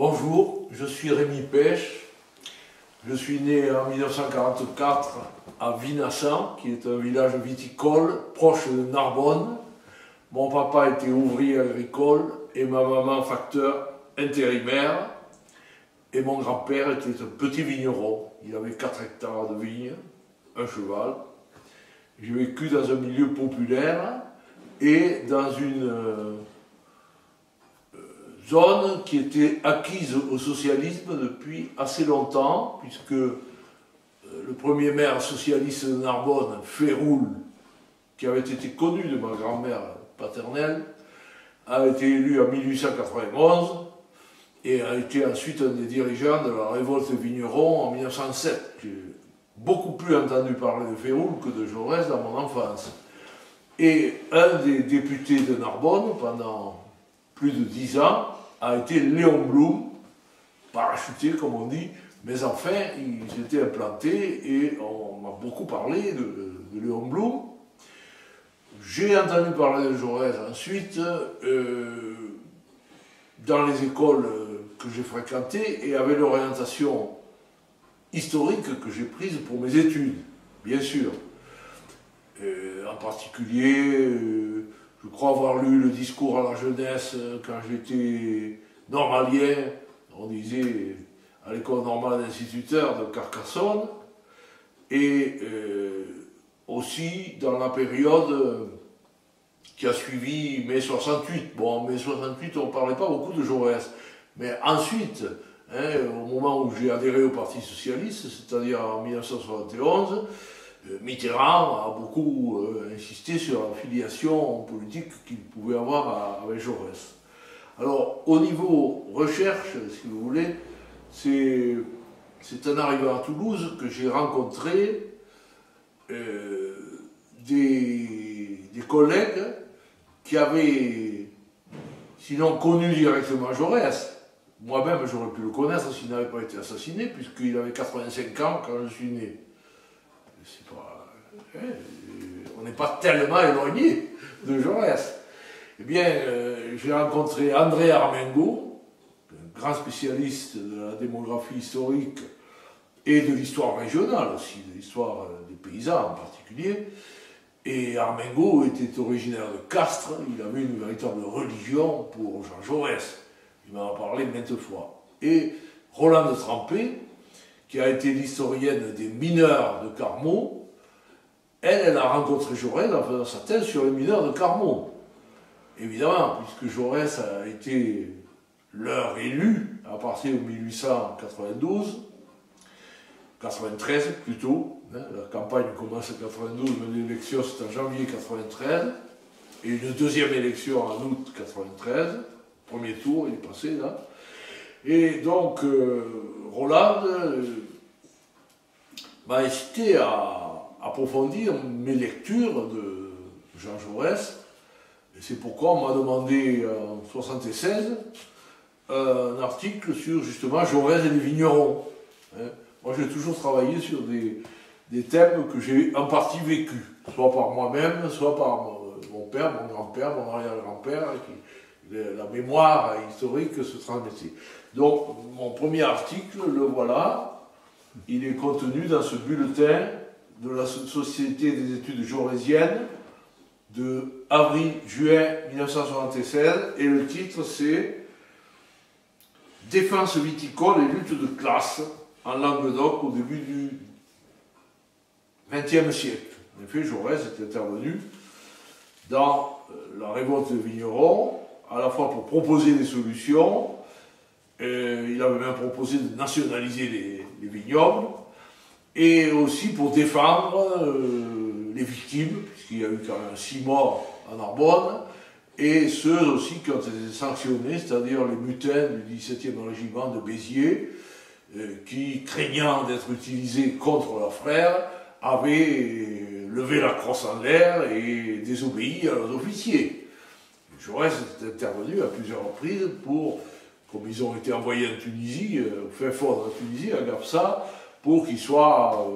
Bonjour, je suis Rémi Pêche. Je suis né en 1944 à Vinassan, qui est un village viticole proche de Narbonne. Mon papa était ouvrier agricole et ma maman facteur intérimaire. Et mon grand-père était un petit vigneron. Il avait 4 hectares de vignes, un cheval. J'ai vécu dans un milieu populaire et dans une zone qui était acquise au socialisme depuis assez longtemps, puisque le premier maire socialiste de Narbonne, Féroul, qui avait été connu de ma grand-mère paternelle, a été élu en 1891 et a été ensuite un des dirigeants de la révolte vigneron en 1907. J'ai beaucoup plus entendu parler de Féroul que de Jaurès dans mon enfance. Et un des députés de Narbonne, pendant plus de 10 ans, a été Léon Blum, parachuté comme on dit, mais enfin, il s'était implanté et on m'a beaucoup parlé de Léon Blum. J'ai entendu parler de Jaurès ensuite dans les écoles que j'ai fréquentées et avec l'orientation historique que j'ai prise pour mes études, bien sûr. En particulier, je crois avoir lu le discours à la jeunesse quand j'étais normalien, on disait à l'école normale d'instituteurs de Carcassonne, et aussi dans la période qui a suivi mai 68. Bon, mai 68, on ne parlait pas beaucoup de Jaurès, mais ensuite, au moment où j'ai adhéré au Parti Socialiste, c'est-à-dire en 1971, Mitterrand a beaucoup insisté sur la filiation politique qu'il pouvait avoir avec Jaurès. Alors, au niveau recherche, si vous voulez, c'est en arrivant à Toulouse que j'ai rencontré des collègues qui avaient, sinon connu directement Jaurès. Moi-même, j'aurais pu le connaître s'il n'avait pas été assassiné, puisqu'il avait 85 ans quand je suis né. On n'est pas tellement éloigné de Jaurès. Eh bien, j'ai rencontré André Armengaud, un grand spécialiste de la démographie historique et de l'histoire régionale aussi, de l'histoire des paysans en particulier. Et Armengaud était originaire de Castres, il avait une véritable religion pour Jean Jaurès. Il m'en a parlé maintes fois. Et Rolande Trempé, qui a été l'historienne des mineurs de Carmaux, elle a rencontré Jaurès en faisant sa thèse sur les mineurs de Carmaux. Évidemment, puisque Jaurès a été leur élu à partir de 1892, 93 plutôt, la campagne commence en 92, mais l'élection c'est en janvier 93, et une deuxième élection en août 93, premier tour il est passé là. Et donc Rolande m'a incité à approfondir mes lectures de Jean Jaurès. Et c'est pourquoi on m'a demandé en 1976 un article sur justement Jaurès et les vignerons. Moi j'ai toujours travaillé sur des thèmes que j'ai en partie vécus, soit par moi-même, soit par mon père, mon grand-père, mon arrière-grand-père, la mémoire historique se transmettait. Donc mon premier article, le voilà, il est contenu dans ce bulletin de la Société des études jaurésiennes de avril-juin 1976, et le titre c'est « Défense viticole et lutte de classe en Languedoc au début du XXe siècle ». En effet, Jaurès est intervenu dans la révolte des vignerons, à la fois pour proposer des solutions, il avait même proposé de nationaliser les vignobles, et aussi pour défendre les victimes, puisqu'il y a eu quand même 6 morts à Narbonne, et ceux aussi qui ont été sanctionnés, c'est-à-dire les mutins du 17e régiment de Béziers, qui, craignant d'être utilisés contre leurs frères, avaient levé la crosse en l'air et désobéi à leurs officiers. Jaurès est intervenu à plusieurs reprises pour, comme ils ont été envoyés en Tunisie, au fin fond de la Tunisie, à Gafsa, pour qu'ils soient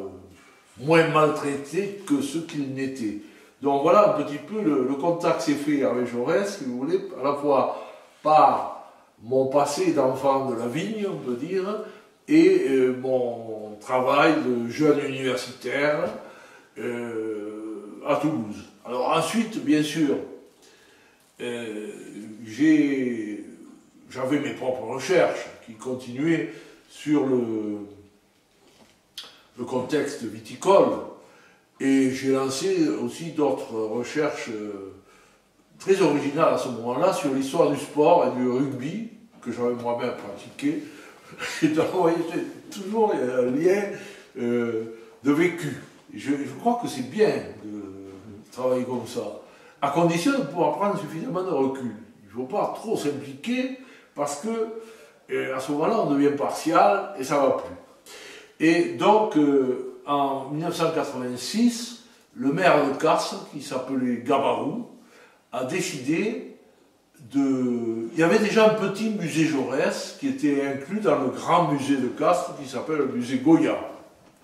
moins maltraités que ceux qu'ils n'étaient. Donc voilà un petit peu le contact s'est fait avec Jaurès, si vous voulez, à la fois par mon passé d'enfant de la vigne, on peut dire, et mon travail de jeune universitaire à Toulouse. Alors ensuite, bien sûr, j'avais mes propres recherches qui continuaient sur le contexte viticole, et j'ai lancé aussi d'autres recherches très originales à ce moment-là sur l'histoire du sport et du rugby, que j'avais moi-même pratiqué. Et donc, vous voyez, j'ai toujours un lien de vécu. Je crois que c'est bien de travailler comme ça, à condition de pouvoir prendre suffisamment de recul. Il ne faut pas trop s'impliquer, parce que à ce moment-là, on devient partial et ça ne va plus. Et donc, en 1986, le maire de Castres, qui s'appelait Gabarou, a décidé de... Il y avait déjà un petit musée Jaurès qui était inclus dans le grand musée de Castres, qui s'appelle le musée Goya,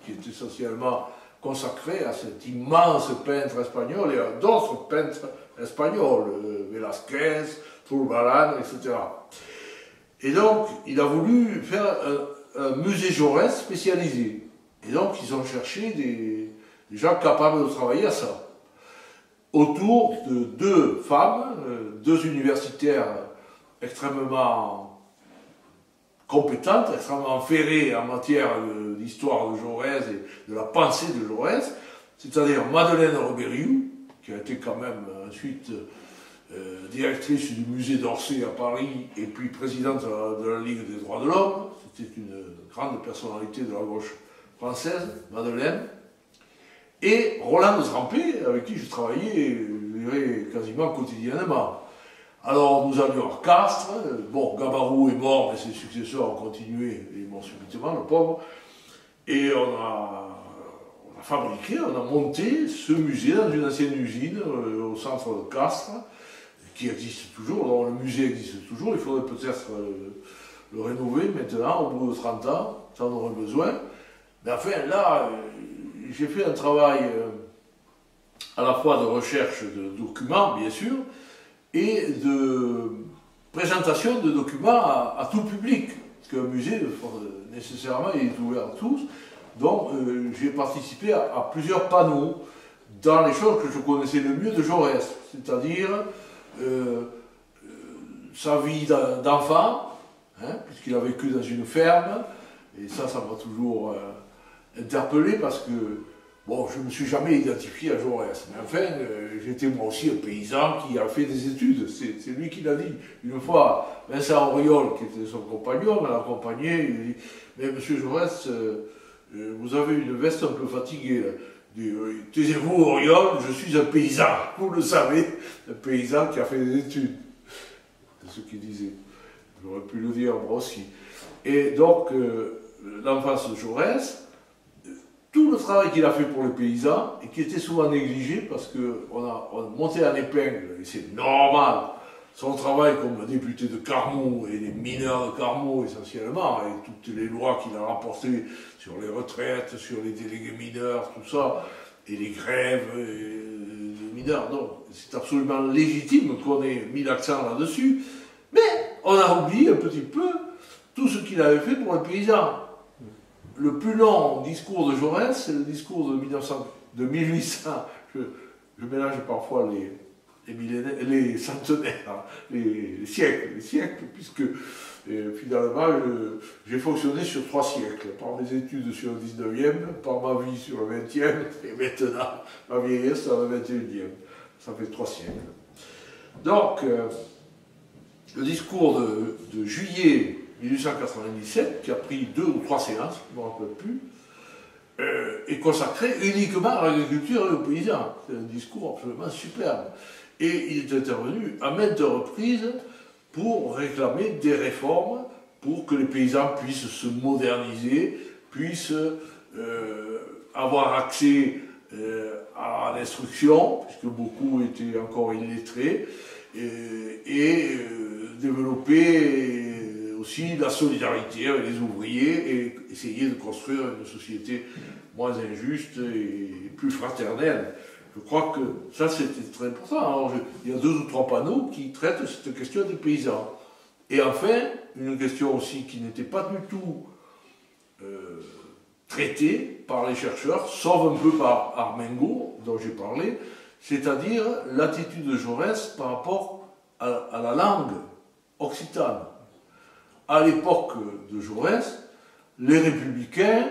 qui est essentiellement consacré à cet immense peintre espagnol et à d'autres peintres espagnols, Velázquez, Zurbarán, etc. Et donc, il a voulu faire un musée Jaurès spécialisé. Et donc, ils ont cherché des gens capables de travailler à ça, autour de deux femmes, deux universitaires extrêmement compétentes, extrêmement ferrées en matière d'histoire de Jaurès et de la pensée de Jaurès, c'est-à-dire Madeleine Rebériou, qui a été quand même ensuite directrice du musée d'Orsay à Paris et puis présidente de la Ligue des droits de l'homme. C'était une grande personnalité de la gauche française, Madeleine. Et Roland de Trempé, avec qui je travaillais, je dirais, quasiment quotidiennement. Alors nous allions à Castres. Bon, Gabarou est mort, mais ses successeurs ont continué, ils morts subitement, le pauvre. Et on a fabriqué, on a monté ce musée dans une ancienne usine au centre de Castres, qui existe toujours. Alors le musée existe toujours, il faudrait peut-être le rénover maintenant, au bout de 30 ans, ça en aurait besoin. Mais enfin là, j'ai fait un travail à la fois de recherche de documents, bien sûr, et de présentation de documents à tout public, parce qu'un musée, nécessairement, il est ouvert à tous. Donc j'ai participé à plusieurs panneaux dans les choses que je connaissais le mieux de Jaurès, c'est-à-dire sa vie d'enfant, hein, puisqu'il a vécu dans une ferme, et ça m'a toujours interpellé, parce que bon, je ne me suis jamais identifié à Jaurès, mais enfin, j'étais moi aussi un paysan qui a fait des études, c'est lui qui l'a dit. Une fois, Vincent Auriol, qui était son compagnon, m'a accompagné, il a dit « Mais monsieur Jaurès, vous avez une veste un peu fatiguée. » Il dit « Taisez-vous, Auriol, je suis un paysan, vous le savez, un paysan qui a fait des études. » C'est ce qu'il disait. J'aurais pu le dire moi aussi. Et donc, l'enfance de Jaurès, tout le travail qu'il a fait pour les paysans, et qui était souvent négligé, parce qu'on a monté en épingle, et c'est normal, son travail comme député de Carmaux, et les mineurs de Carmaux essentiellement, et toutes les lois qu'il a rapportées sur les retraites, sur les délégués mineurs, tout ça, et les grèves de mineurs. Donc, c'est absolument légitime qu'on ait mis l'accent là-dessus, mais on a oublié un petit peu tout ce qu'il avait fait pour les paysans. Le plus long discours de Jaurès, c'est le discours de 1800. Je mélange parfois les centenaires, les siècles, puisque finalement j'ai fonctionné sur 3 siècles, par mes études sur le 19e, par ma vie sur le 20e, et maintenant ma vieillesse sur le 21e. Ça fait 3 siècles. Donc, le discours de juillet 1897, qui a pris 2 ou 3 séances, je ne me rappelle plus, est consacré uniquement à l'agriculture et aux paysans. C'est un discours absolument superbe. Et il est intervenu à maintes reprises pour réclamer des réformes pour que les paysans puissent se moderniser, puissent avoir accès à l'instruction, puisque beaucoup étaient encore illettrés, et développer aussi la solidarité avec les ouvriers et essayer de construire une société moins injuste et plus fraternelle. Je crois que ça, c'était très important. Alors, il y a 2 ou 3 panneaux qui traitent cette question des paysans. Et enfin, une question aussi qui n'était pas du tout traitée par les chercheurs, sauf un peu par Armengaud, dont j'ai parlé, c'est-à-dire l'attitude de Jaurès par rapport à la langue occitane. À l'époque de Jaurès, les républicains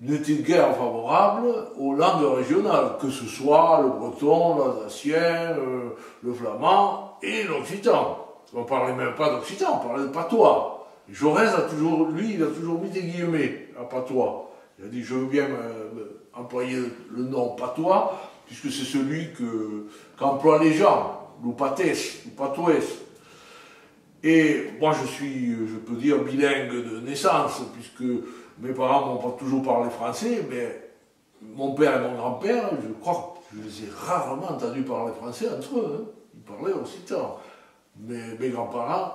n'étaient guère favorables aux langues régionales, que ce soit le breton, l'alsacien, le flamand et l'occitan. On ne parlait même pas d'occitan, on parlait de patois. Et Jaurès a toujours, lui, il a toujours mis des guillemets à patois. Il a dit, je veux bien employer le nom patois, puisque c'est celui qu'emploient les gens, ou patès, ou patoès. Et moi, je peux dire, bilingue de naissance, puisque mes parents m'ont pas toujours parlé français, mais mon père et mon grand-père, je crois que je les ai rarement entendus parler français entre eux. Hein. Ils parlaient occitan. Mais mes grands-parents,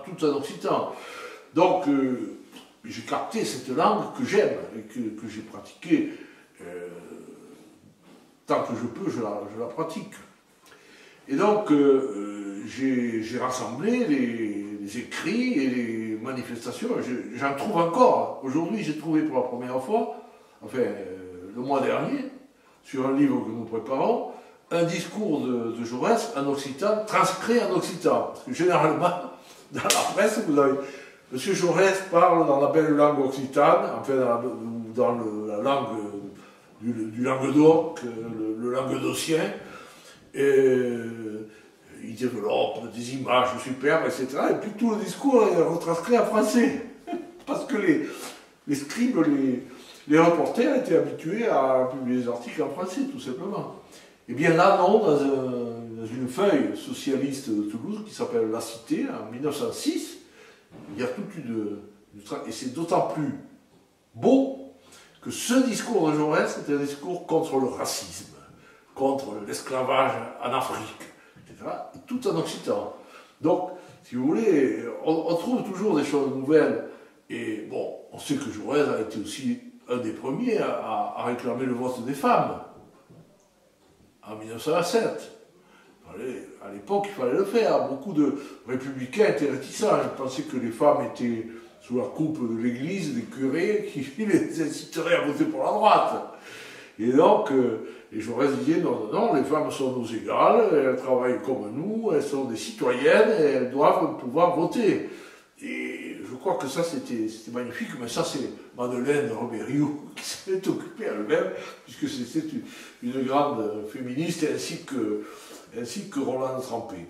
tout en occitan. Donc, j'ai capté cette langue que j'aime et que j'ai pratiquée. Tant que je peux, je la pratique. Et donc, j'ai rassemblé les écrits et les manifestations. J'en trouve encore. Aujourd'hui, j'ai trouvé pour la première fois, enfin, le mois dernier, sur un livre que nous préparons, un discours de Jaurès en occitan, transcrit en occitan. Parce que généralement, dans la presse, vous avez... Monsieur Jaurès parle dans la belle langue occitane, enfin dans la langue du Languedoc, le languedocien, et il développe des images superbes, etc. Et puis tout le discours est retranscrit en français. Parce que les scribes, les reporters étaient habitués à publier des articles en français, tout simplement. Et bien là, non, dans une feuille socialiste de Toulouse qui s'appelle La Cité, en 1906, il y a toute une et c'est d'autant plus beau que ce discours de Jaurès est un discours contre le racisme, contre l'esclavage en Afrique, etc., et tout en occitan. Donc, si vous voulez, on trouve toujours des choses nouvelles. Et bon, on sait que Jaurès a été aussi un des premiers à réclamer le vote des femmes, en 1907. À l'époque, il fallait le faire. Beaucoup de républicains étaient réticents. Ils pensaient que les femmes étaient sous la coupe de l'église, des curés, qui les inciteraient à voter pour la droite. Et donc, les Jaurès disaient non, non, non, les femmes sont nos égales, elles travaillent comme nous, elles sont des citoyennes et elles doivent pouvoir voter. Et je crois que ça, c'était magnifique, mais ça, c'est Madeleine Robériou qui s'en est occupée elle-même, puisque c'était une grande féministe, ainsi que Roland Trempé.